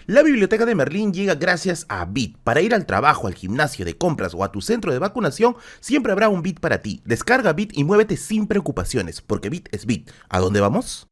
La biblioteca de Merlín llega gracias a Bit. Para ir al trabajo, al gimnasio, de compras o a tu centro de vacunación, siempre habrá un Bit para ti. Descarga Bit y muévete sin preocupaciones, porque Bit es Bit. ¿A dónde vamos?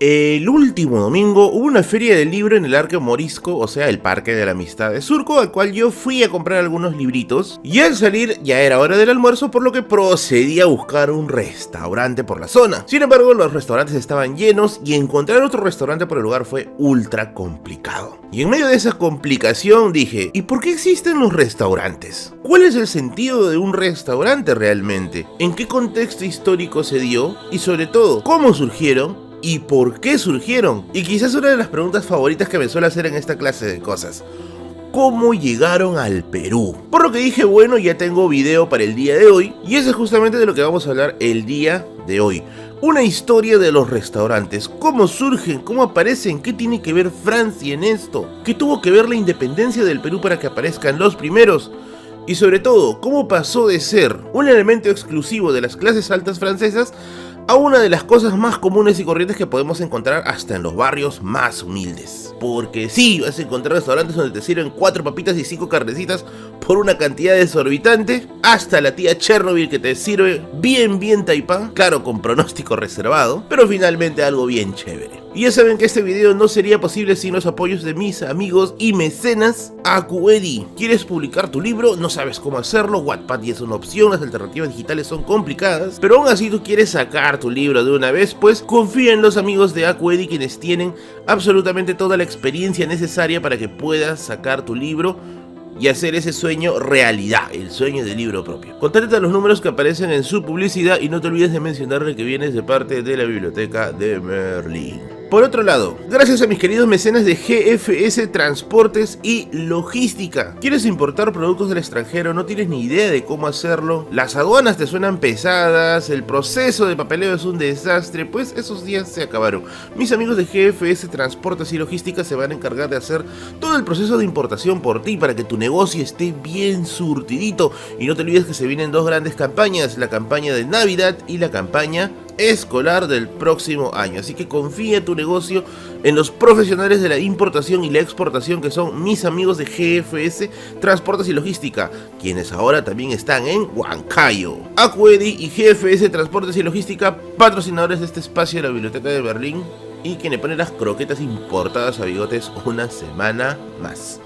El último domingo hubo una feria del libro en el Arco Morisco, o sea, el Parque de la Amistad de Surco, al cual yo fui a comprar algunos libritos, y al salir ya era hora del almuerzo, por lo que procedí a buscar un restaurante por la zona. Sin embargo, los restaurantes estaban llenos y encontrar otro restaurante por el lugar fue ultra complicado. Y en medio de esa complicación dije, ¿y por qué existen los restaurantes? ¿Cuál es el sentido de un restaurante realmente? ¿En qué contexto histórico se dio? Y sobre todo, ¿cómo surgieron? ¿Y por qué surgieron? Y quizás una de las preguntas favoritas que me suelo hacer en esta clase de cosas: ¿cómo llegaron al Perú? Por lo que dije, bueno, ya tengo video para el día de hoy, y eso es justamente de lo que vamos a hablar el día de hoy. Una historia de los restaurantes, cómo surgen, cómo aparecen, qué tiene que ver Francia en esto, qué tuvo que ver la independencia del Perú para que aparezcan los primeros, y sobre todo, cómo pasó de ser un elemento exclusivo de las clases altas francesas a una de las cosas más comunes y corrientes que podemos encontrar hasta en los barrios más humildes. Porque sí, vas a encontrar restaurantes donde te sirven 4 papitas y 5 carnecitas por una cantidad desorbitantes, hasta la tía Chernobyl que te sirve bien taipán, claro, con pronóstico reservado, pero finalmente algo bien chévere. Y ya saben que este video no sería posible sin los apoyos de mis amigos y mecenas Acuedi. ¿Quieres publicar tu libro? ¿No sabes cómo hacerlo? Wattpad ya es una opción, las alternativas digitales son complicadas, pero aún así tú quieres sacar tu libro de una vez, pues confía en los amigos de Acuedi, quienes tienen absolutamente toda la experiencia necesaria para que puedas sacar tu libro y hacer ese sueño realidad, el sueño del libro propio. Contáctate a los números que aparecen en su publicidad y no te olvides de mencionarle que vienes de parte de la biblioteca de Merlín. Por otro lado, gracias a mis queridos mecenas de GFS Transportes y Logística. ¿Quieres importar productos del extranjero? ¿No tienes ni idea de cómo hacerlo? ¿Las aduanas te suenan pesadas? ¿El proceso de papeleo es un desastre? Pues esos días se acabaron. Mis amigos de GFS Transportes y Logística se van a encargar de hacer todo el proceso de importación por ti para que tu negocio esté bien surtidito. Y no te olvides que se vienen 2 grandes campañas, la campaña de Navidad y la campaña escolar del próximo año, así que confía tu negocio en los profesionales de la importación y la exportación, que son mis amigos de GFS Transportes y Logística, quienes ahora también están en Huancayo. Acuedi y GFS Transportes y Logística, patrocinadores de este espacio de la Biblioteca de Berlín, y quienes ponen las croquetas importadas a Bigotes una semana más.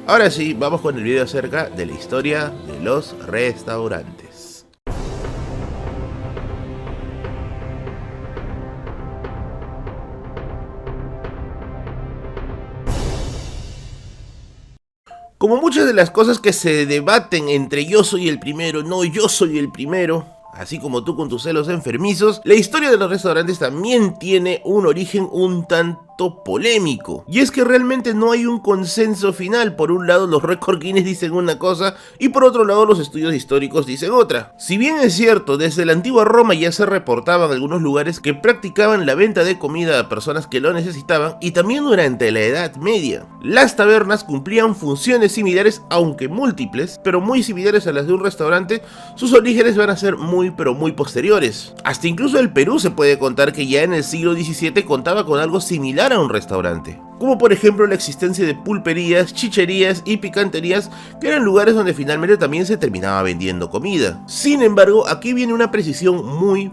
Ahora sí, vamos con el video acerca de la historia de los restaurantes. Como muchas de las cosas que se debaten entre yo soy el primero, no yo soy el primero, así como tú con tus celos enfermizos, la historia de los restaurantes también tiene un origen un tanto polémico. Y es que realmente no hay un consenso final. Por un lado los récord Guinness dicen una cosa y por otro lado los estudios históricos dicen otra. Si bien es cierto, desde la antigua Roma ya se reportaban algunos lugares que practicaban la venta de comida a personas que lo necesitaban, y también durante la Edad Media. Las tabernas cumplían funciones similares, aunque múltiples, pero muy similares a las de un restaurante. Sus orígenes van a ser muy posteriores. Hasta incluso el Perú se puede contar que ya en el siglo XVII contaba con algo similar a un restaurante, como por ejemplo la existencia de pulperías, chicherías y picanterías, que eran lugares donde finalmente también se terminaba vendiendo comida. Sin embargo, aquí viene una precisión muy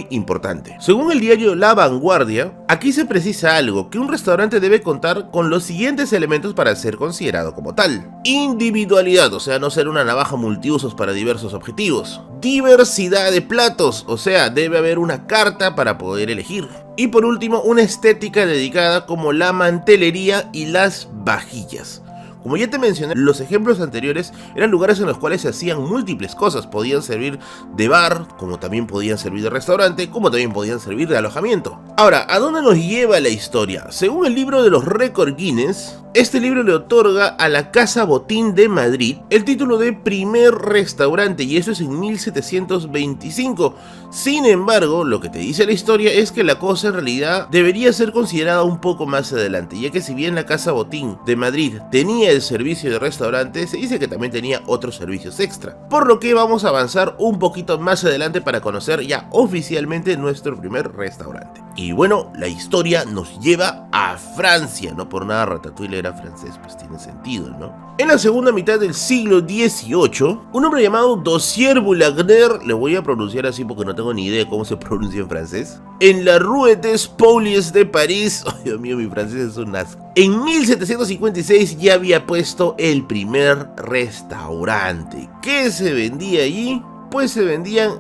importante. Según el diario La Vanguardia, aquí se precisa algo: que un restaurante debe contar con los siguientes elementos para ser considerado como tal: individualidad, o sea, no ser una navaja multiusos para diversos objetivos; diversidad de platos, o sea, debe haber una carta para poder elegir; y por último, una estética dedicada, como la mantelería y las vajillas. Como ya te mencioné, los ejemplos anteriores eran lugares en los cuales se hacían múltiples cosas. Podían servir de bar, como también podían servir de restaurante, como también podían servir de alojamiento. Ahora, ¿a dónde nos lleva la historia? Según el libro de los récord Guinness, este libro le otorga a la Casa Botín de Madrid el título de primer restaurante, y eso es en 1725. Sin embargo, lo que te dice la historia es que la cosa en realidad debería ser considerada un poco más adelante, ya que si bien la Casa Botín de Madrid tenía el servicio de restaurante, se dice que también tenía otros servicios extra, por lo que vamos a avanzar un poquito más adelante para conocer ya oficialmente nuestro primer restaurante. Y bueno, la historia nos lleva a Francia, no por nada Ratatouille era francés, pues tiene sentido, ¿no? En la segunda mitad del siglo XVIII, un hombre llamado Dossier Boulagner, le voy a pronunciar así porque no tengo ni idea de cómo se pronuncia en francés, en la Rue des Pauliers de París, oh Dios mío, mi francés es un asco, en 1756 ya había puesto el primer restaurante. ¿Qué se vendía allí? Pues se vendían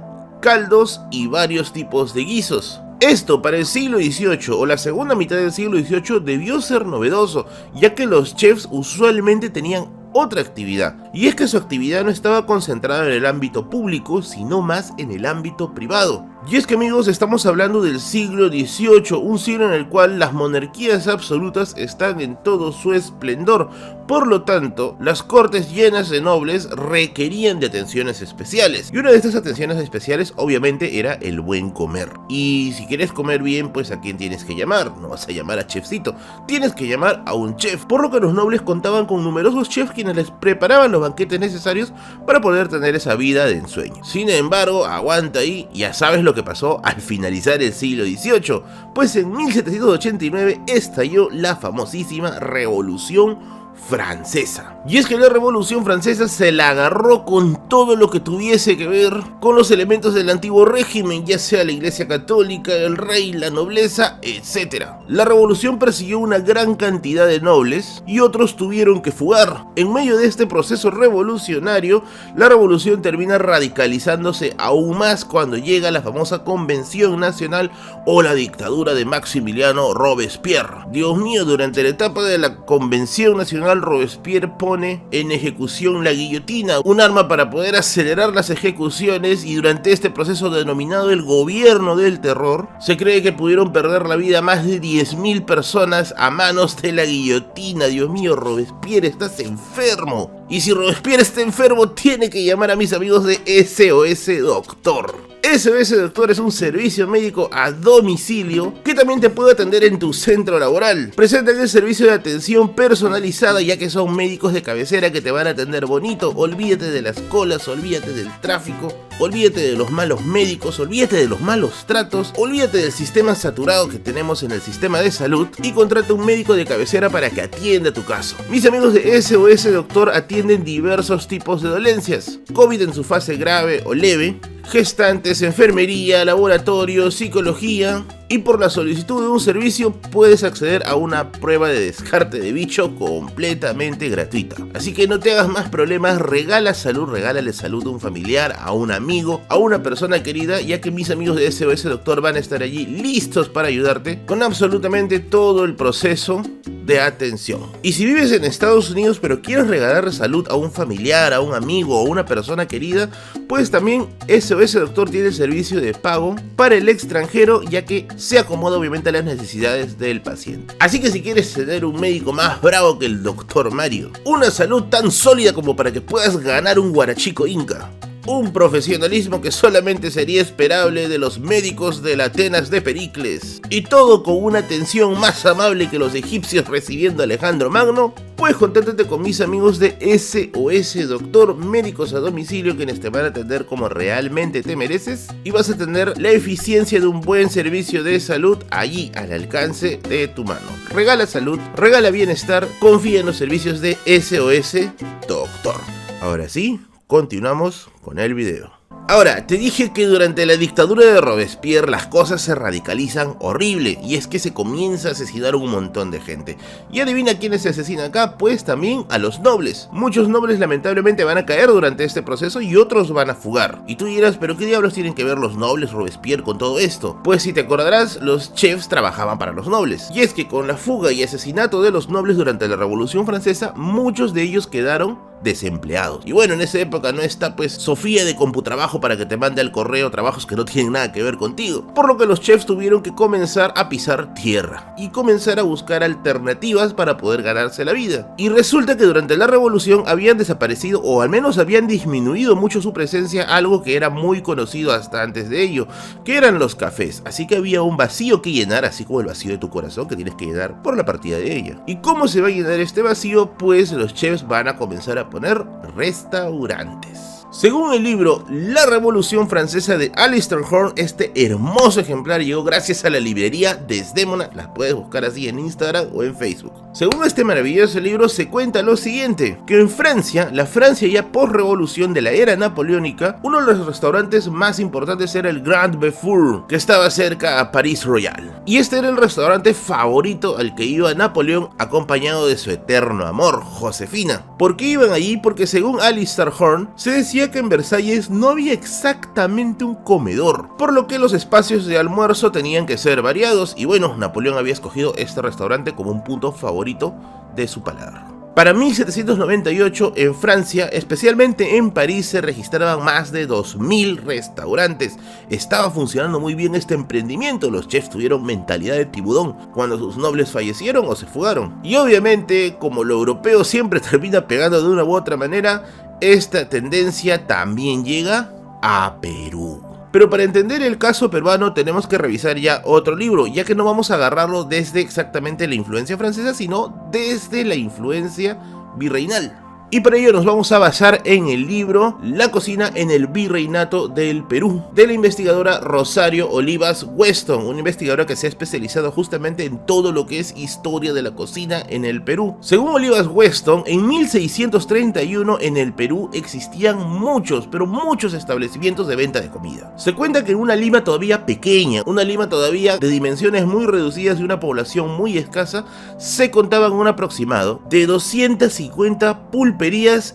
caldos y varios tipos de guisos. Esto para el siglo XVIII o la segunda mitad del siglo XVIII debió ser novedoso, ya que los chefs usualmente tenían otra actividad, y es que su actividad no estaba concentrada en el ámbito público, sino más en el ámbito privado. Y es que amigos, estamos hablando del siglo XVIII, un siglo en el cual las monarquías absolutas están en todo su esplendor, por lo tanto, las cortes llenas de nobles requerían de atenciones especiales, y una de estas atenciones especiales obviamente era el buen comer. Y si quieres comer bien, pues ¿a quién tienes que llamar? No vas a llamar a chefcito, tienes que llamar a un chef, por lo que los nobles contaban con numerosos chefs quienes les preparaban los banquetes necesarios para poder tener esa vida de ensueño. Sin embargo, aguanta ahí, ya sabes lo que pasó al finalizar el siglo XVIII, pues en 1789 estalló la famosísima Revolución Francesa. Y es que la Revolución Francesa se la agarró con todo lo que tuviese que ver con los elementos del antiguo régimen, ya sea la Iglesia Católica, el rey, la nobleza, etc. La revolución persiguió una gran cantidad de nobles y otros tuvieron que fugar. En medio de este proceso revolucionario, la revolución termina radicalizándose aún más cuando llega la famosa Convención Nacional o la dictadura de Maximiliano Robespierre. Dios mío, durante la etapa de la Convención Nacional, Robespierre pone en ejecución la guillotina, un arma para poder acelerar las ejecuciones, y durante este proceso denominado el gobierno del terror, se cree que pudieron perder la vida más de 10.000 personas a manos de la guillotina. Dios mío, Robespierre, estás enfermo. Y si Robespierre está enfermo, tiene que llamar a mis amigos de SOS Doctor. SOS Doctor es un servicio médico a domicilio que también te puede atender en tu centro laboral. Presentan el servicio de atención personalizada, ya que son médicos de cabecera que te van a atender bonito. Olvídate de las colas, olvídate del tráfico, olvídate de los malos médicos, olvídate de los malos tratos, olvídate del sistema saturado que tenemos en el sistema de salud y contrata un médico de cabecera para que atienda tu caso. Mis amigos de SOS Doctor atienden diversos tipos de dolencias: COVID en su fase grave o leve, gestantes, enfermería, laboratorio, psicología, y por la solicitud de un servicio puedes acceder a una prueba de descarte de bicho completamente gratuita. Así que no te hagas más problemas, regala salud, regálale salud a un familiar, a un amigo, a una persona querida, ya que mis amigos de SOS Doctor van a estar allí listos para ayudarte con absolutamente todo el proceso de atención. Y si vives en Estados Unidos pero quieres regalar salud a un familiar, a un amigo o a una persona querida, pues también SOS Doctor tiene el servicio de pago para el extranjero, ya que se acomoda obviamente a las necesidades del paciente. Así que si quieres tener un médico más bravo que el Dr. Mario, una salud tan sólida como para que puedas ganar un guarachico inca, un profesionalismo que solamente sería esperable de los médicos de la Atenas de Pericles, y todo con una atención más amable que los egipcios recibiendo a Alejandro Magno, pues contáctate con mis amigos de SOS Doctor, médicos a domicilio quienes te van a atender como realmente te mereces, y vas a tener la eficiencia de un buen servicio de salud allí al alcance de tu mano. Regala salud, regala bienestar, confía en los servicios de SOS Doctor. Ahora sí, continuamos con el video. Ahora, te dije que durante la dictadura de Robespierre las cosas se radicalizan horrible, y es que se comienza a asesinar un montón de gente. Y adivina quiénes se asesinan acá, pues también a los nobles. Muchos nobles lamentablemente van a caer durante este proceso y otros van a fugar. Y tú dirás, ¿pero qué diablos tienen que ver los nobles, Robespierre, con todo esto? Pues si te acordarás, los chefs trabajaban para los nobles. Y es que con la fuga y asesinato de los nobles durante la Revolución Francesa, muchos de ellos quedaron desempleados. Y bueno, en esa época no está pues Sofía de Computrabajo para que te mande al correo trabajos que no tienen nada que ver contigo, por lo que los chefs tuvieron que comenzar a pisar tierra y comenzar a buscar alternativas para poder ganarse la vida. Y resulta que durante la revolución habían desaparecido, o al menos habían disminuido mucho su presencia, algo que era muy conocido hasta antes de ello, que eran los cafés. Así que había un vacío que llenar, así como el vacío de tu corazón que tienes que llenar por la partida de ella. ¿Y cómo se va a llenar este vacío? Pues los chefs van a comenzar a poner restaurantes. Según el libro La Revolución Francesa de Alistair Horn, este hermoso ejemplar llegó gracias a la librería Desdémona, las puedes buscar así en Instagram o en Facebook. Según este maravilloso libro se cuenta lo siguiente, que en Francia, la Francia ya post-revolución de la era napoleónica, uno de los restaurantes más importantes era el Grand Beaufort, que estaba cerca a París Royal. Y este era el restaurante favorito al que iba Napoleón acompañado de su eterno amor, Josefina. ¿Por qué iban allí? Porque según Alistair Horn, se decía que en Versalles no había exactamente un comedor, por lo que los espacios de almuerzo tenían que ser variados y bueno, Napoleón había escogido este restaurante como un punto favorito de su paladar. Para 1798 en Francia, especialmente en París, se registraban más de 2000 restaurantes. Estaba funcionando muy bien este emprendimiento, los chefs tuvieron mentalidad de tiburón cuando sus nobles fallecieron o se fugaron. Y obviamente, como lo europeo siempre termina pegando de una u otra manera, esta tendencia también llega a Perú. Pero para entender el caso peruano tenemos que revisar ya otro libro, ya que no vamos a agarrarlo desde exactamente la influencia francesa, sino desde la influencia virreinal. Y para ello nos vamos a basar en el libro La cocina en el virreinato del Perú, de la investigadora Rosario Olivas Weston, una investigadora que se ha especializado justamente en todo lo que es historia de la cocina en el Perú. Según Olivas Weston, en 1631 en el Perú existían muchos, pero muchos establecimientos de venta de comida. Se cuenta que en una Lima todavía pequeña, una Lima todavía de dimensiones muy reducidas y una población muy escasa, se contaban un aproximado de 250 pulperías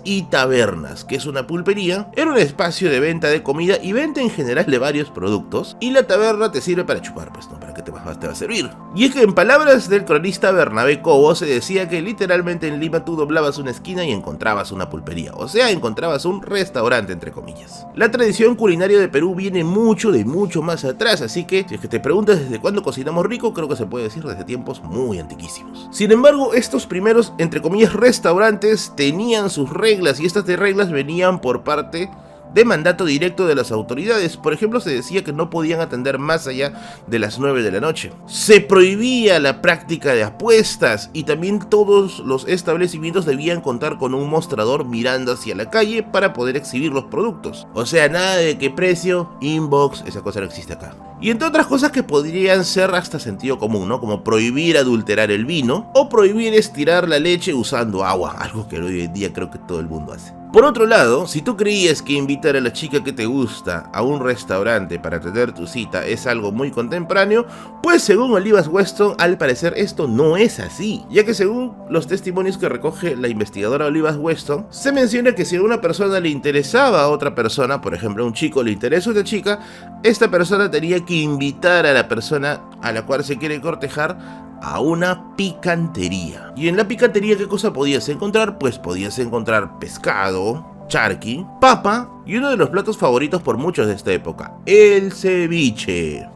y tabernas. ¿Qué es una pulpería? Era un espacio de venta de comida y venta en general de varios productos, y la taberna te sirve para chupar, pues no, ¿para qué te va a servir? Y es que en palabras del cronista Bernabé Cobo se decía que literalmente en Lima tú doblabas una esquina y encontrabas una pulpería, o sea, encontrabas un restaurante entre comillas. La tradición culinaria de Perú viene de mucho más atrás, así que si es que te preguntas desde cuándo cocinamos rico, creo que se puede decir desde tiempos muy antiquísimos. Sin embargo, estos primeros, entre comillas, restaurantes tenían sus reglas, y estas reglas venían por parte de mandato directo de las autoridades. Por ejemplo, se decía que no podían atender más allá de las 9 de la noche. Se prohibía la práctica de apuestas y también todos los establecimientos debían contar con un mostrador mirando hacia la calle para poder exhibir los productos. O sea, nada de qué precio, inbox, esa cosa no existe acá. Y entre otras cosas que podrían ser hasta sentido común, ¿no? Como prohibir adulterar el vino o prohibir estirar la leche usando agua, algo que hoy en día creo que todo el mundo hace. Por otro lado, si tú creías que invitar a la chica que te gusta a un restaurante para tener tu cita es algo muy contemporáneo, pues según Olivas Weston, al parecer esto no es así, ya que según los testimonios que recoge la investigadora Olivas Weston, se menciona que si a una persona le interesaba a otra persona, por ejemplo a un chico le interesa a otra chica, esta persona tenía que invitar a la persona a la cual se quiere cortejar a una picantería. Y en la picantería, ¿qué cosa podías encontrar? Pues podías encontrar pescado, charqui, papa y uno de los platos favoritos por muchos de esta época, el ceviche.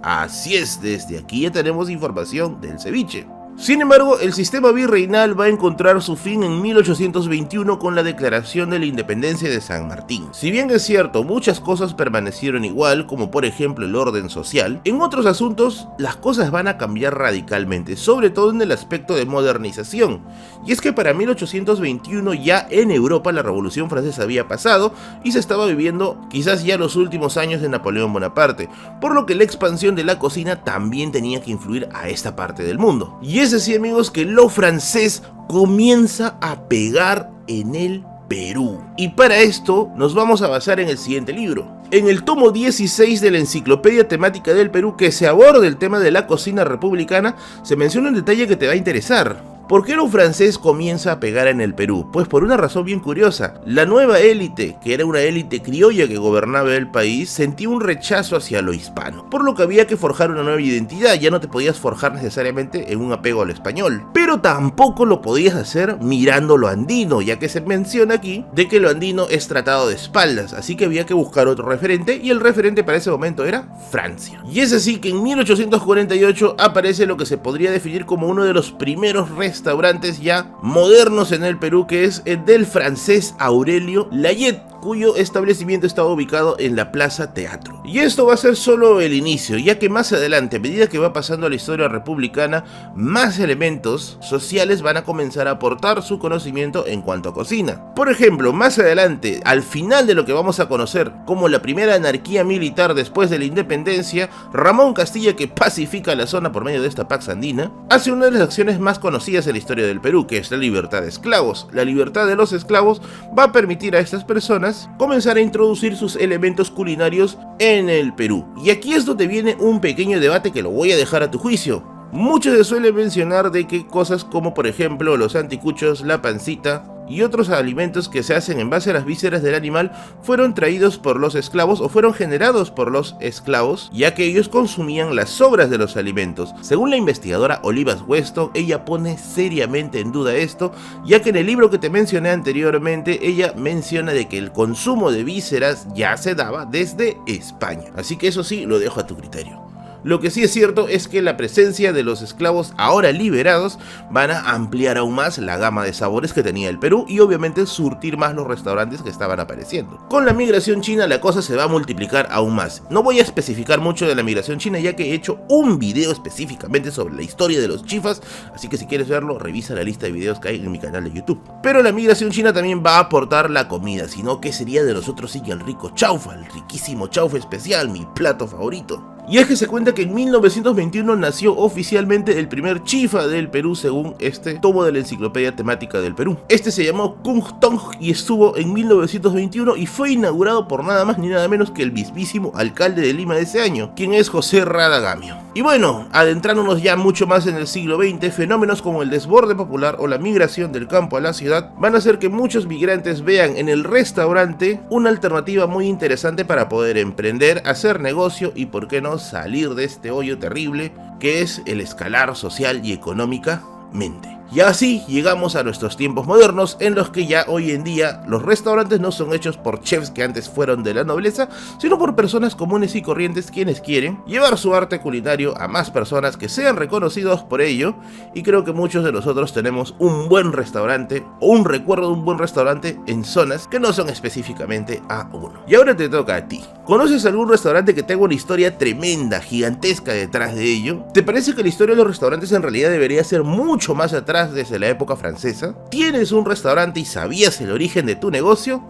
Así es, desde aquí ya tenemos información del ceviche. Sin embargo, el sistema virreinal va a encontrar su fin en 1821 con la declaración de la independencia de San Martín. Si bien es cierto, muchas cosas permanecieron igual, como por ejemplo el orden social, en otros asuntos las cosas van a cambiar radicalmente, sobre todo en el aspecto de modernización. Y es que para 1821 ya en Europa la Revolución Francesa había pasado y se estaba viviendo quizás ya los últimos años de Napoleón Bonaparte, por lo que la expansión de la cocina también tenía que influir a esta parte del mundo. Y es así, amigos, que lo francés comienza a pegar en el Perú. Y para esto nos vamos a basar en el siguiente libro. En el tomo 16 de la Enciclopedia Temática del Perú, que se aborda el tema de la cocina republicana, se menciona un detalle que te va a interesar. ¿Por qué un francés comienza a pegar en el Perú? Pues por una razón bien curiosa. La nueva élite, que era una élite criolla que gobernaba el país, sentía un rechazo hacia lo hispano, por lo que había que forjar una nueva identidad. Ya no te podías forjar necesariamente en un apego al español, pero tampoco lo podías hacer mirando lo andino, ya que se menciona aquí de que lo andino es tratado de espaldas, así que había que buscar otro referente, y el referente para ese momento era Francia. Y es así que en 1848 aparece lo que se podría definir como uno de los primeros restaurantes ya modernos en el Perú, que es el del francés Aurelio Layet, cuyo establecimiento estaba ubicado en la Plaza Teatro. Y esto va a ser solo el inicio, ya que más adelante, a medida que va pasando la historia republicana, más elementos sociales van a comenzar a aportar su conocimiento en cuanto a cocina. Por ejemplo, más adelante, al final de lo que vamos a conocer como la primera anarquía militar después de la independencia, Ramón Castilla, que pacifica la zona por medio de esta Pax Andina, hace una de las acciones más conocidas en la historia del Perú, que es la libertad de esclavos. La libertad de los esclavos va a permitir a estas personas comenzar a introducir sus elementos culinarios en el Perú. Y aquí es donde viene un pequeño debate que lo voy a dejar a tu juicio. Mucho se suele mencionar de que cosas como por ejemplo los anticuchos, la pancita y otros alimentos que se hacen en base a las vísceras del animal fueron traídos por los esclavos o fueron generados por los esclavos, ya que ellos consumían las sobras de los alimentos. Según la investigadora Olivas Weston, ella pone seriamente en duda esto, ya que en el libro que te mencioné anteriormente, ella menciona de que el consumo de vísceras ya se daba desde España. Así que eso sí, lo dejo a tu criterio. Lo que sí es cierto es que la presencia de los esclavos ahora liberados van a ampliar aún más la gama de sabores que tenía el Perú y obviamente surtir más los restaurantes que estaban apareciendo. Con la migración china la cosa se va a multiplicar aún más. No voy a especificar mucho de la migración china, ya que he hecho un video específicamente sobre la historia de los chifas, así que si quieres verlo, revisa la lista de videos que hay en mi canal de YouTube. Pero la migración china también va a aportar la comida, sino que sería de nosotros sí el rico chaufa, el riquísimo chaufa especial, mi plato favorito. Y es que se cuenta que en 1921 nació oficialmente el primer chifa del Perú según este tomo de la enciclopedia temática del Perú. Este se llamó Kung Tong y estuvo en 1921 y fue inaugurado por nada más ni nada menos que el mismísimo alcalde de Lima de ese año, quien es José Radagamio. Y bueno, adentrándonos ya mucho más en el siglo XX, fenómenos como el desborde popular o la migración del campo a la ciudad van a hacer que muchos migrantes vean en el restaurante una alternativa muy interesante para poder emprender, hacer negocio y, por qué no, salir de este hoyo terrible que es el escalar social y económicamente. Y así llegamos a nuestros tiempos modernos, en los que ya hoy en día los restaurantes no son hechos por chefs que antes fueron de la nobleza, sino por personas comunes y corrientes quienes quieren llevar su arte culinario a más personas que sean reconocidos por ello. Y creo que muchos de nosotros tenemos un buen restaurante o un recuerdo de un buen restaurante en zonas que no son específicamente A1. Y ahora te toca a ti. ¿Conoces algún restaurante que tenga una historia tremenda, gigantesca detrás de ello? ¿Te parece que la historia de los restaurantes en realidad debería ser mucho más atrás desde la época francesa? ¿Tienes un restaurante y sabías el origen de tu negocio?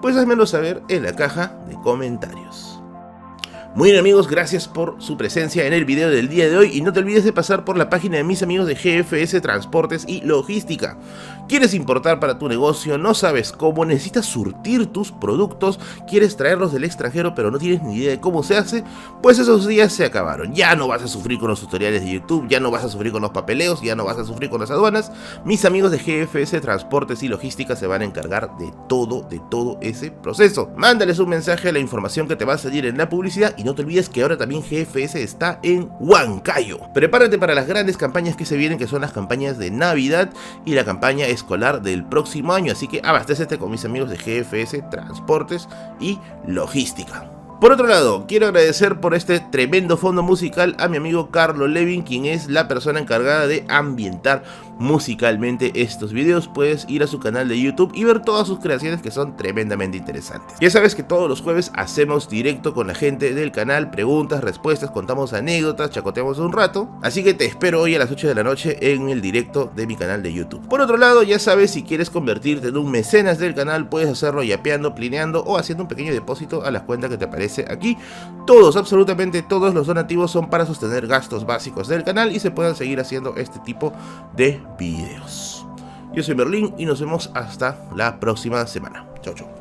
Pues házmelo saber en la caja de comentarios. Muy bien amigos, gracias por su presencia en el video del día de hoy y no te olvides de pasar por la página de mis amigos de GFS Transportes y Logística. ¿Quieres importar para tu negocio? ¿No sabes cómo? ¿Necesitas surtir tus productos? ¿Quieres traerlos del extranjero pero no tienes ni idea de cómo se hace? Pues esos días se acabaron. Ya no vas a sufrir con los tutoriales de YouTube, ya no vas a sufrir con los papeleos, ya no vas a sufrir con las aduanas. Mis amigos de GFS Transportes y Logística se van a encargar de todo ese proceso. Mándales un mensaje a la información que te va a salir en la publicidad. Y no te olvides que ahora también GFS está en Huancayo. Prepárate para las grandes campañas que se vienen, que son las campañas de Navidad y la campaña escolar del próximo año. Así que abastécete con mis amigos de GFS Transportes y Logística. Por otro lado, quiero agradecer por este tremendo fondo musical a mi amigo Carlo Levin, quien es la persona encargada de ambientar musicalmente estos videos. Puedes ir a su canal de YouTube y ver todas sus creaciones, que son tremendamente interesantes. Ya sabes que todos los jueves hacemos directo con la gente del canal, preguntas, respuestas, contamos anécdotas, chacoteamos un rato. Así que te espero hoy a las 8 de la noche en el directo de mi canal de YouTube. Por otro lado, ya sabes, si quieres convertirte en un mecenas del canal, puedes hacerlo yapeando, plineando o haciendo un pequeño depósito a la cuenta que te aparece aquí. Todos, absolutamente todos los donativos son para sostener gastos básicos del canal y se puedan seguir haciendo este tipo de videos. Yo soy Merlín y nos vemos hasta la próxima semana. Chau, chau.